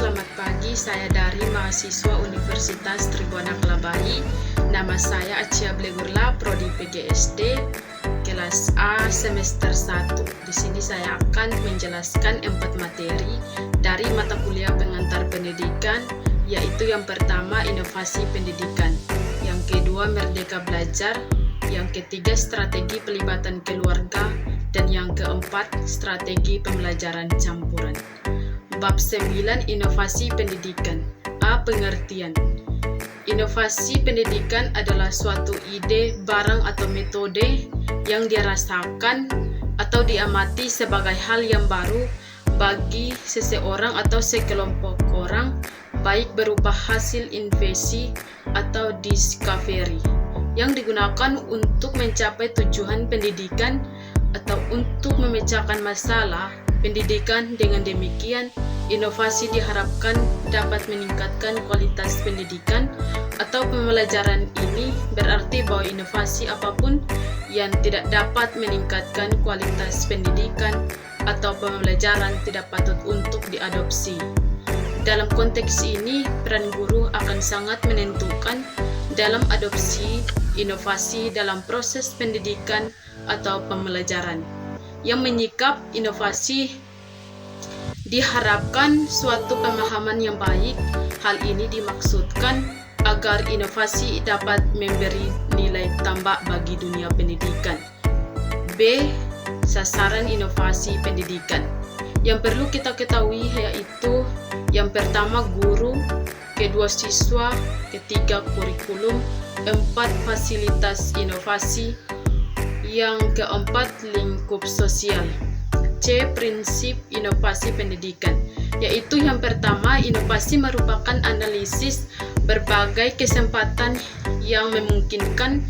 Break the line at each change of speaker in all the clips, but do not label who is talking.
selamat pagi. Saya dari mahasiswa Universitas Tribhuwana Kalabahi. Nama saya Acia Blegurla, Prodi PGSD, kelas A semester 1. Di sini saya akan menjelaskan 4 materi dari mata kuliah pengantar pendidikan, yaitu yang pertama inovasi pendidikan, yang kedua merdeka belajar, yang ketiga strategi pelibatan keluarga, dan yang keempat strategi pembelajaran campuran. Bab 9 inovasi pendidikan. A. Pengertian. Inovasi pendidikan adalah suatu ide, barang atau metode yang dirasakan atau diamati sebagai hal yang baru bagi seseorang atau sekelompok orang, baik berupa hasil invasi atau discovery yang digunakan untuk mencapai tujuan pendidikan atau untuk memecahkan masalah pendidikan. Dengan demikian, inovasi diharapkan dapat meningkatkan kualitas pendidikan atau pembelajaran. Ini berarti bahwa inovasi apapun yang tidak dapat meningkatkan kualitas pendidikan atau pembelajaran tidak patut untuk diadopsi. Dalam konteks ini, peran guru akan sangat menentukan dalam adopsi inovasi dalam proses pendidikan atau pembelajaran. Yang menyikap inovasi diharapkan suatu pemahaman yang baik. Hal ini dimaksudkan agar inovasi dapat memberi nilai tambah bagi dunia pendidikan. B. Sasaran inovasi pendidikan. Yang perlu kita ketahui yaitu yang pertama guru, kedua siswa, ketiga kurikulum, 4 fasilitas inovasi, yang keempat lingkup sosial. C. Prinsip inovasi pendidikan, yaitu yang pertama inovasi merupakan analisis berbagai kesempatan yang memungkinkan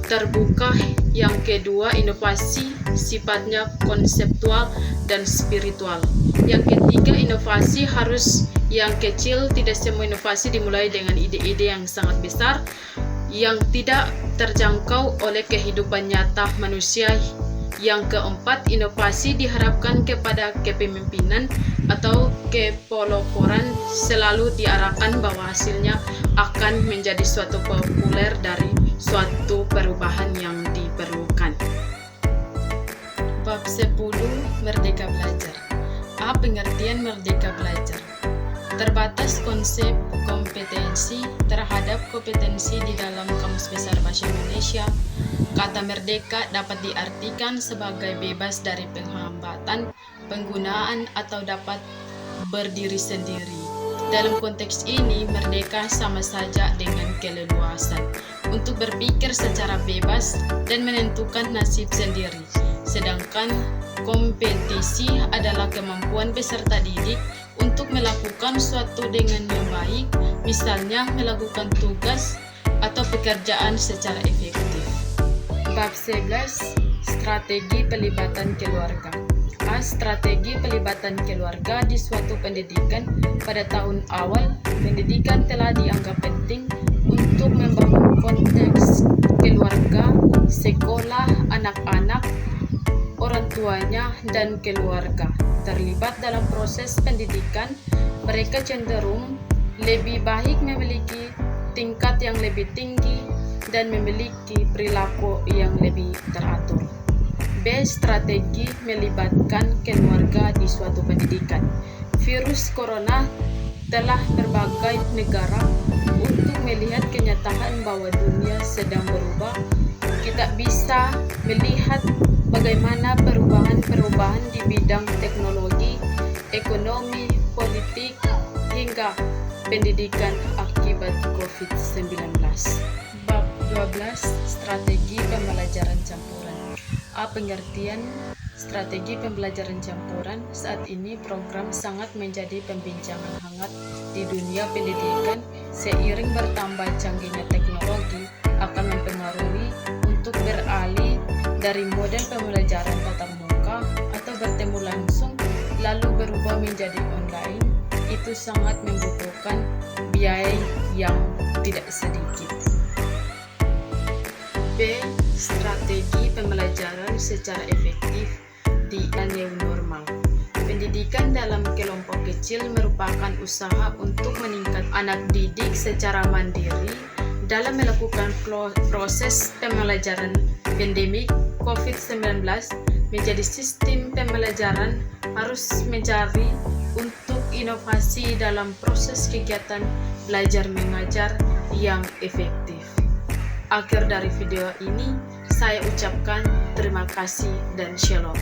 terbuka. Yang kedua, inovasi sifatnya konseptual dan spiritual. Yang ketiga, inovasi harus yang kecil. Tidak semua inovasi dimulai dengan ide-ide yang sangat besar yang tidak terjangkau oleh kehidupan nyata manusia. Yang keempat, inovasi diharapkan kepada kepemimpinan atau kepeloporan selalu diarahkan bahwa hasilnya akan menjadi suatu populer dari suatu perubahan yang diperlukan. Bab 10 Merdeka Belajar. A. Pengertian merdeka belajar. Terbatas konsep kompetensi terhadap kompetensi di dalam Kamus Besar Bahasa Indonesia. Kata merdeka dapat diartikan sebagai bebas dari penghambatan penggunaan atau dapat berdiri sendiri. Dalam konteks ini, merdeka sama saja dengan keleluasan untuk berpikir secara bebas dan menentukan nasib sendiri. Sedangkan kompetisi adalah kemampuan peserta didik untuk melakukan suatu dengan yang baik, misalnya melakukan tugas atau pekerjaan secara efektif. Bab 11 Strategi pelibatan keluarga. A. Strategi pelibatan keluarga di suatu pendidikan. Pada tahun awal, pendidikan telah dianggap penting untuk membangun konteks keluarga, sekolah, anak-anak, orang tuanya, dan keluarga terlibat dalam proses pendidikan. Mereka cenderung lebih baik memiliki tingkat yang lebih tinggi dan memiliki perilaku yang lebih teratur. B. Strategi melibatkan keluarga di suatu pendidikan. Virus corona telah berbagai negara untuk melihat kenyataan bahwa dunia sedang berubah. Kita bisa melihat bagaimana perubahan-perubahan di bidang teknologi, ekonomi, politik, hingga pendidikan akibat COVID-19. Bab 12 Strategi pembelajaran campuran. A. Pengertian strategi pembelajaran campuran. Saat ini program sangat menjadi pembincangan hangat di dunia pendidikan. Seiring bertambah canggihnya teknologi akan mempengaruhi untuk beralih dari model pembelajaran tatap muka atau bertemu langsung lalu berubah menjadi online. Itu sangat membutuhkan biaya yang tidak sedikit. B. Strategi pembelajaran secara efektif di new normal. Pendidikan dalam kelompok kecil merupakan usaha untuk meningkatkan anak didik secara mandiri dalam melakukan proses pembelajaran. Pandemi COVID-19 menjadi sistem pembelajaran harus mencari untuk inovasi dalam proses kegiatan belajar mengajar yang efektif. Akhir dari video ini, saya ucapkan terima kasih dan shalom.